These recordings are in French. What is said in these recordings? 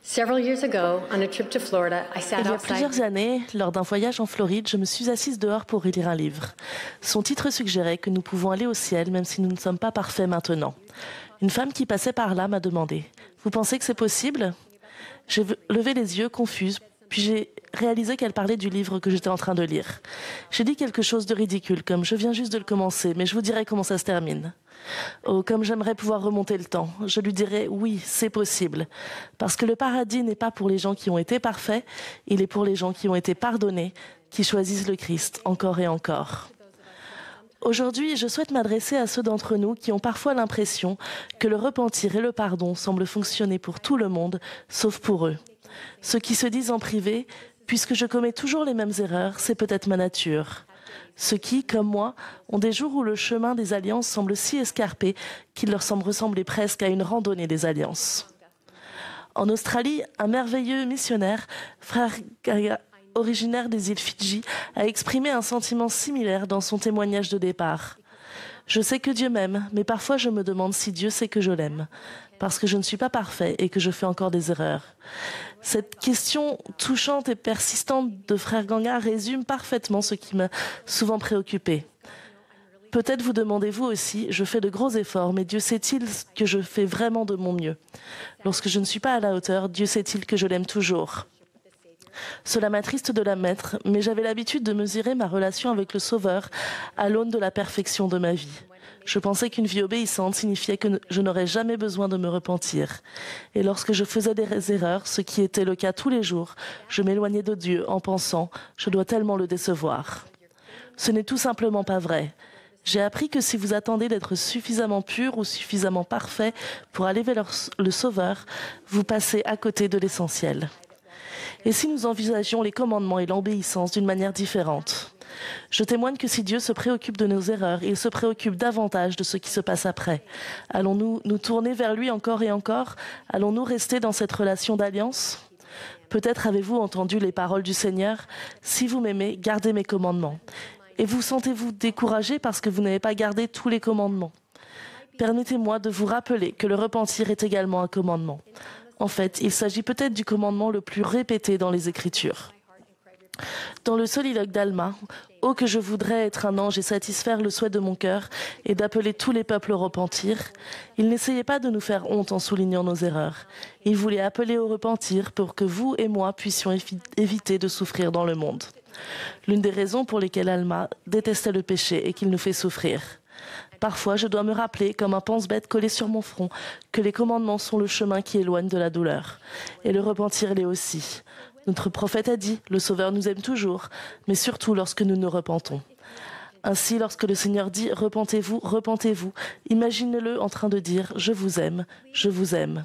Several years ago, on a trip to Florida, I sat Il y a outside. plusieurs années, lors d'un voyage en Floride, je me suis assise dehors pour y lire un livre. Son titre suggérait que nous pouvons aller au ciel même si nous ne sommes pas parfaits maintenant. Une femme qui passait par là m'a demandé « Vous pensez que c'est possible ?» J'ai levé les yeux, confuse, puis j'ai réalisé qu'elle parlait du livre que j'étais en train de lire. J'ai dit quelque chose de ridicule, comme « Je viens juste de le commencer, mais je vous dirai comment ça se termine ». Oh, comme j'aimerais pouvoir remonter le temps. Je lui dirais « Oui, c'est possible ». Parce que le paradis n'est pas pour les gens qui ont été parfaits, il est pour les gens qui ont été pardonnés, qui choisissent le Christ encore et encore. Aujourd'hui, je souhaite m'adresser à ceux d'entre nous qui ont parfois l'impression que le repentir et le pardon semblent fonctionner pour tout le monde, sauf pour eux. Ceux qui se disent en privé « Puisque je commets toujours les mêmes erreurs, c'est peut-être ma nature ». Ceux qui, comme moi, ont des jours où le chemin des alliances semble si escarpé qu'il leur semble ressembler presque à une randonnée des alliances. En Australie, un merveilleux missionnaire, frère Gaga, originaire des îles Fidji, a exprimé un sentiment similaire dans son témoignage de départ. Je sais que Dieu m'aime, mais parfois je me demande si Dieu sait que je l'aime, parce que je ne suis pas parfait et que je fais encore des erreurs. Cette question touchante et persistante de frère Ganga résume parfaitement ce qui m'a souvent préoccupée. Peut-être vous demandez-vous aussi, je fais de gros efforts, mais Dieu sait-il que je fais vraiment de mon mieux? Lorsque je ne suis pas à la hauteur, Dieu sait-il que je l'aime toujours? Cela m'attriste de l'admettre, mais j'avais l'habitude de mesurer ma relation avec le Sauveur à l'aune de la perfection de ma vie. Je pensais qu'une vie obéissante signifiait que je n'aurais jamais besoin de me repentir. Et lorsque je faisais des erreurs, ce qui était le cas tous les jours, je m'éloignais de Dieu en pensant « je dois tellement le décevoir ». Ce n'est tout simplement pas vrai. J'ai appris que si vous attendez d'être suffisamment pur ou suffisamment parfait pour aller vers le Sauveur, vous passez à côté de l'essentiel. Et si nous envisagions les commandements et l'obéissance d'une manière différente? Je témoigne que si Dieu se préoccupe de nos erreurs, il se préoccupe davantage de ce qui se passe après. Allons-nous nous tourner vers lui encore et encore? Allons-nous rester dans cette relation d'alliance? Peut-être avez-vous entendu les paroles du Seigneur « Si vous m'aimez, gardez mes commandements ». Et vous sentez-vous découragé parce que vous n'avez pas gardé tous les commandements? Permettez-moi de vous rappeler que le repentir est également un commandement. En fait, il s'agit peut-être du commandement le plus répété dans les Écritures. Dans le soliloque d'Alma, « Oh que je voudrais être un ange et satisfaire le souhait de mon cœur et d'appeler tous les peuples au repentir », il n'essayait pas de nous faire honte en soulignant nos erreurs. Il voulait appeler au repentir pour que vous et moi puissions éviter de souffrir dans le monde. L'une des raisons pour lesquelles Alma détestait le péché est qu'il nous fait souffrir. Parfois, je dois me rappeler, comme un pense-bête collé sur mon front, que les commandements sont le chemin qui éloigne de la douleur. Et le repentir l'est aussi. Notre prophète a dit, le Sauveur nous aime toujours, mais surtout lorsque nous nous repentons. Ainsi, lorsque le Seigneur dit « Repentez-vous, repentez-vous », imaginez-le en train de dire « Je vous aime, je vous aime ».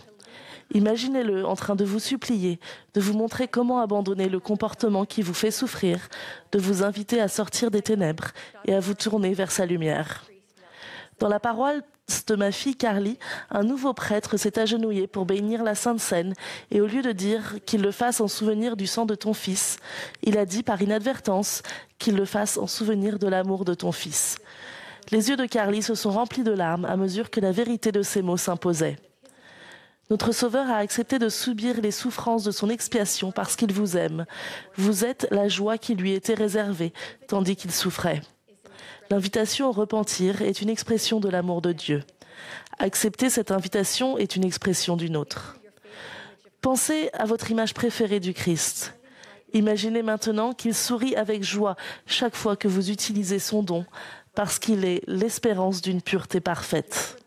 Imaginez-le en train de vous supplier, de vous montrer comment abandonner le comportement qui vous fait souffrir, de vous inviter à sortir des ténèbres et à vous tourner vers sa lumière. Dans la paroisse de ma fille Carly, un nouveau prêtre s'est agenouillé pour bénir la Sainte Seine et au lieu de dire qu'il le fasse en souvenir du sang de ton fils, il a dit par inadvertance qu'il le fasse en souvenir de l'amour de ton fils. Les yeux de Carly se sont remplis de larmes à mesure que la vérité de ces mots s'imposait. Notre Sauveur a accepté de subir les souffrances de son expiation parce qu'il vous aime. Vous êtes la joie qui lui était réservée, tandis qu'il souffrait. L'invitation au repentir est une expression de l'amour de Dieu. Accepter cette invitation est une expression d'une autre. Pensez à votre image préférée du Christ. Imaginez maintenant qu'il sourit avec joie chaque fois que vous utilisez son don, parce qu'il est l'espérance d'une pureté parfaite.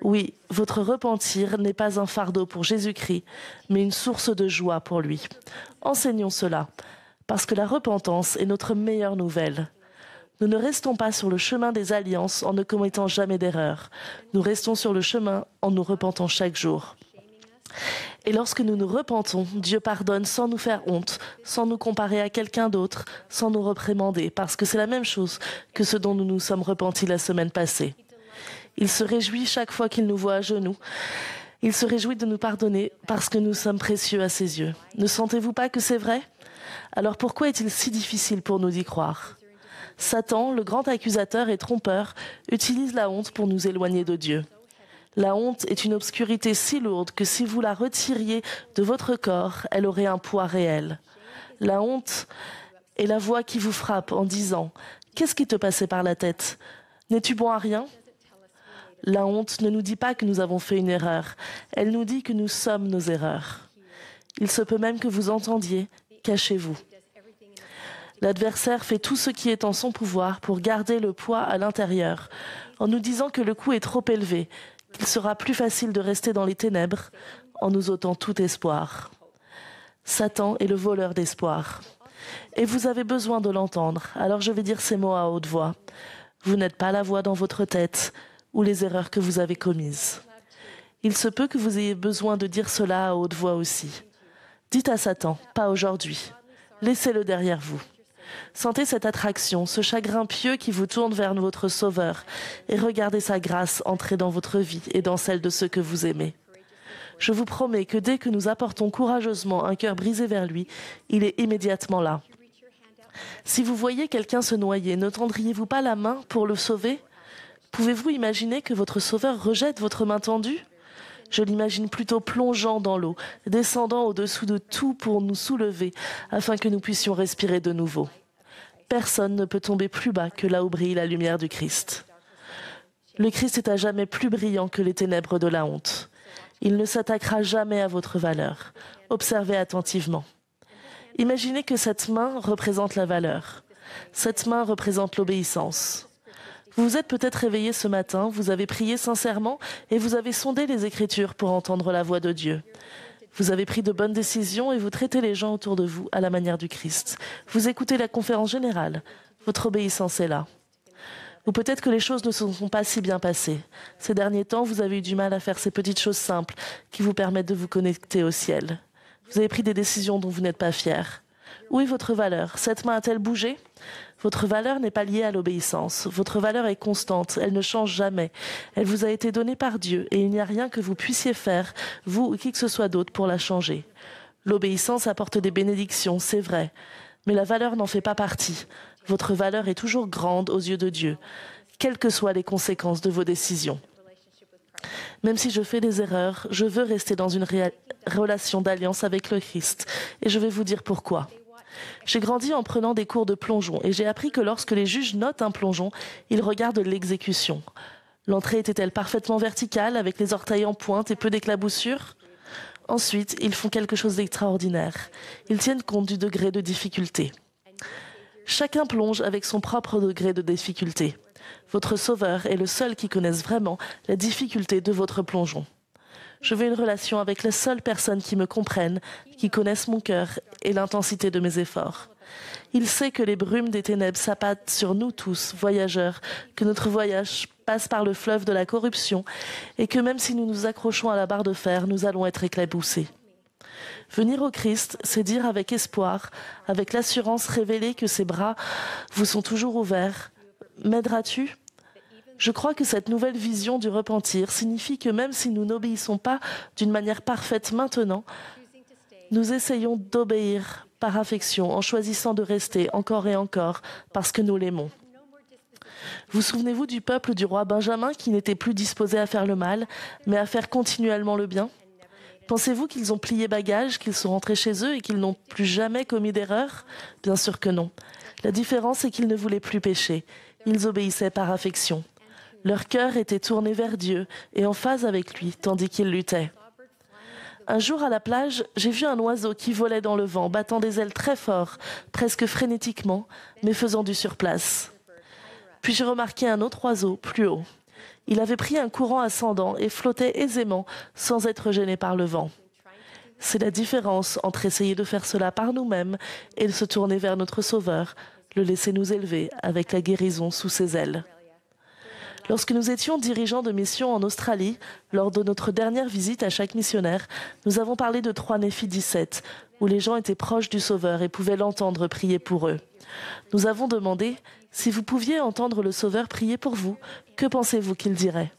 Oui, votre repentir n'est pas un fardeau pour Jésus-Christ, mais une source de joie pour lui. Enseignons cela, parce que la repentance est notre meilleure nouvelle. Nous ne restons pas sur le chemin des alliances en ne commettant jamais d'erreur. Nous restons sur le chemin en nous repentant chaque jour. Et lorsque nous nous repentons, Dieu pardonne sans nous faire honte, sans nous comparer à quelqu'un d'autre, sans nous réprimander, parce que c'est la même chose que ce dont nous nous sommes repentis la semaine passée. Il se réjouit chaque fois qu'il nous voit à genoux. Il se réjouit de nous pardonner parce que nous sommes précieux à ses yeux. Ne sentez-vous pas que c'est vrai? Alors pourquoi est-il si difficile pour nous d'y croire? Satan, le grand accusateur et trompeur, utilise la honte pour nous éloigner de Dieu. La honte est une obscurité si lourde que si vous la retiriez de votre corps, elle aurait un poids réel. La honte est la voix qui vous frappe en disant « Qu'est-ce qui te passait par la tête? N'es-tu bon à rien ?» La honte ne nous dit pas que nous avons fait une erreur, elle nous dit que nous sommes nos erreurs. Il se peut même que vous entendiez « Cachez-vous ». L'adversaire fait tout ce qui est en son pouvoir pour garder le poids à l'intérieur, en nous disant que le coût est trop élevé, qu'il sera plus facile de rester dans les ténèbres en nous ôtant tout espoir. Satan est le voleur d'espoir. Et vous avez besoin de l'entendre, alors je vais dire ces mots à haute voix. Vous n'êtes pas la voix dans votre tête ou les erreurs que vous avez commises. Il se peut que vous ayez besoin de dire cela à haute voix aussi. Dites à Satan, pas aujourd'hui. Laissez-le derrière vous. Sentez cette attraction, ce chagrin pieux qui vous tourne vers votre Sauveur et regardez sa grâce entrer dans votre vie et dans celle de ceux que vous aimez. Je vous promets que dès que nous apportons courageusement un cœur brisé vers lui, il est immédiatement là. Si vous voyez quelqu'un se noyer, ne tendriez-vous pas la main pour le sauver? Pouvez-vous imaginer que votre Sauveur rejette votre main tendue? Je l'imagine plutôt plongeant dans l'eau, descendant au-dessous de tout pour nous soulever, afin que nous puissions respirer de nouveau. Personne ne peut tomber plus bas que là où brille la lumière du Christ. Le Christ est à jamais plus brillant que les ténèbres de la honte. Il ne s'attaquera jamais à votre valeur. Observez attentivement. Imaginez que cette main représente la valeur. Cette main représente l'obéissance. Vous vous êtes peut-être réveillé ce matin, vous avez prié sincèrement et vous avez sondé les Écritures pour entendre la voix de Dieu. Vous avez pris de bonnes décisions et vous traitez les gens autour de vous à la manière du Christ. Vous écoutez la conférence générale. Votre obéissance est là. Ou peut-être que les choses ne se sont pas si bien passées. Ces derniers temps, vous avez eu du mal à faire ces petites choses simples qui vous permettent de vous connecter au ciel. Vous avez pris des décisions dont vous n'êtes pas fiers. Où est votre valeur? Cette main a-t-elle bougé? Votre valeur n'est pas liée à l'obéissance. Votre valeur est constante, elle ne change jamais. Elle vous a été donnée par Dieu et il n'y a rien que vous puissiez faire, vous ou qui que ce soit d'autre, pour la changer. L'obéissance apporte des bénédictions, c'est vrai, mais la valeur n'en fait pas partie. Votre valeur est toujours grande aux yeux de Dieu, quelles que soient les conséquences de vos décisions. Même si je fais des erreurs, je veux rester dans une relation d'alliance avec le Christ et je vais vous dire pourquoi. J'ai grandi en prenant des cours de plongeon et j'ai appris que lorsque les juges notent un plongeon, ils regardent l'exécution. L'entrée était-elle parfaitement verticale, avec les orteils en pointe et peu d'éclaboussures? Ensuite, ils font quelque chose d'extraordinaire. Ils tiennent compte du degré de difficulté. Chacun plonge avec son propre degré de difficulté. Votre Sauveur est le seul qui connaisse vraiment la difficulté de votre plongeon. Je veux une relation avec les seules personnes qui me comprennent, qui connaissent mon cœur et l'intensité de mes efforts. Il sait que les brumes des ténèbres s'abattent sur nous tous, voyageurs, que notre voyage passe par le fleuve de la corruption et que même si nous nous accrochons à la barre de fer, nous allons être éclaboussés. Venir au Christ, c'est dire avec espoir, avec l'assurance révélée que ses bras vous sont toujours ouverts. M'aideras-tu ? Je crois que cette nouvelle vision du repentir signifie que même si nous n'obéissons pas d'une manière parfaite maintenant, nous essayons d'obéir par affection en choisissant de rester encore et encore parce que nous l'aimons. Vous souvenez-vous du peuple du roi Benjamin qui n'était plus disposé à faire le mal, mais à faire continuellement le bien ? Pensez-vous qu'ils ont plié bagages, qu'ils sont rentrés chez eux et qu'ils n'ont plus jamais commis d'erreur? Bien sûr que non. La différence est qu'ils ne voulaient plus pécher. Ils obéissaient par affection. Leur cœur était tourné vers Dieu et en phase avec lui, tandis qu'ils luttaient. Un jour à la plage, j'ai vu un oiseau qui volait dans le vent, battant des ailes très fort, presque frénétiquement, mais faisant du surplace. Puis j'ai remarqué un autre oiseau, plus haut. Il avait pris un courant ascendant et flottait aisément, sans être gêné par le vent. C'est la différence entre essayer de faire cela par nous-mêmes et de se tourner vers notre Sauveur, le laisser nous élever avec la guérison sous ses ailes. Lorsque nous étions dirigeants de mission en Australie, lors de notre dernière visite à chaque missionnaire, nous avons parlé de 3 Néphi 17, où les gens étaient proches du Sauveur et pouvaient l'entendre prier pour eux. Nous avons demandé, si vous pouviez entendre le Sauveur prier pour vous, que pensez-vous qu'il dirait ?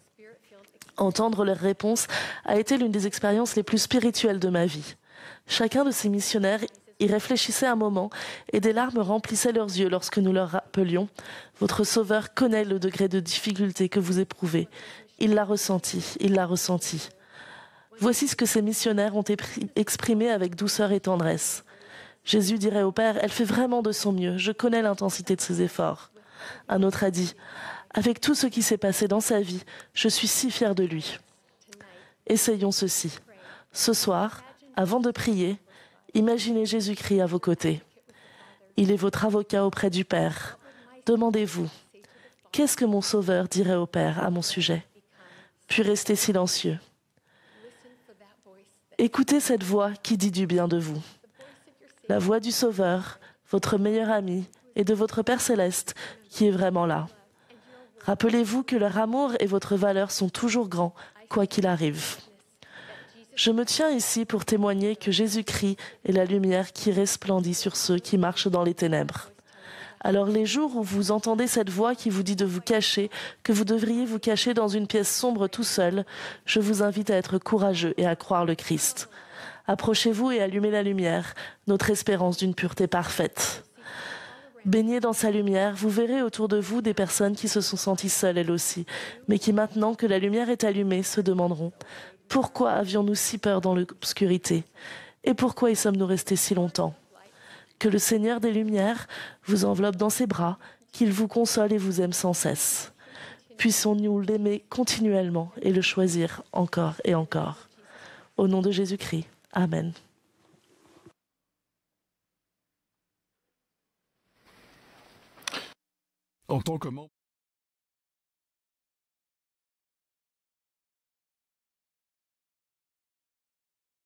Entendre leurs réponses a été l'une des expériences les plus spirituelles de ma vie. Chacun de ces missionnaires y réfléchissait un moment et des larmes remplissaient leurs yeux lorsque nous leur rappelions « Votre Sauveur connaît le degré de difficulté que vous éprouvez. Il l'a ressenti, il l'a ressenti. Voici ce que ces missionnaires ont exprimé avec douceur et tendresse. Jésus dirait au Père, elle fait vraiment de son mieux, je connais l'intensité de ses efforts. Un autre a dit, avec tout ce qui s'est passé dans sa vie, je suis si fier de lui. Essayons ceci. Ce soir, avant de prier, imaginez Jésus-Christ à vos côtés. Il est votre avocat auprès du Père. Demandez-vous, qu'est-ce que mon Sauveur dirait au Père à mon sujet? Puis restez silencieux. Écoutez cette voix qui dit du bien de vous. La voix du Sauveur, votre meilleur ami, et de votre Père céleste qui est vraiment là. Rappelez-vous que leur amour et votre valeur sont toujours grands, quoi qu'il arrive. Je me tiens ici pour témoigner que Jésus-Christ est la lumière qui resplendit sur ceux qui marchent dans les ténèbres. Alors les jours où vous entendez cette voix qui vous dit de vous cacher, que vous devriez vous cacher dans une pièce sombre tout seul, je vous invite à être courageux et à croire le Christ. Approchez-vous et allumez la lumière, notre espérance d'une pureté parfaite. Baignez dans sa lumière, vous verrez autour de vous des personnes qui se sont senties seules elles aussi, mais qui maintenant que la lumière est allumée se demanderont « Pourquoi avions-nous si peur dans l'obscurité ? Et pourquoi y sommes-nous restés si longtemps ?» Que le Seigneur des Lumières vous enveloppe dans ses bras, qu'il vous console et vous aime sans cesse. Puissons-nous l'aimer continuellement et le choisir encore et encore. Au nom de Jésus-Christ. Amen. En tant que membre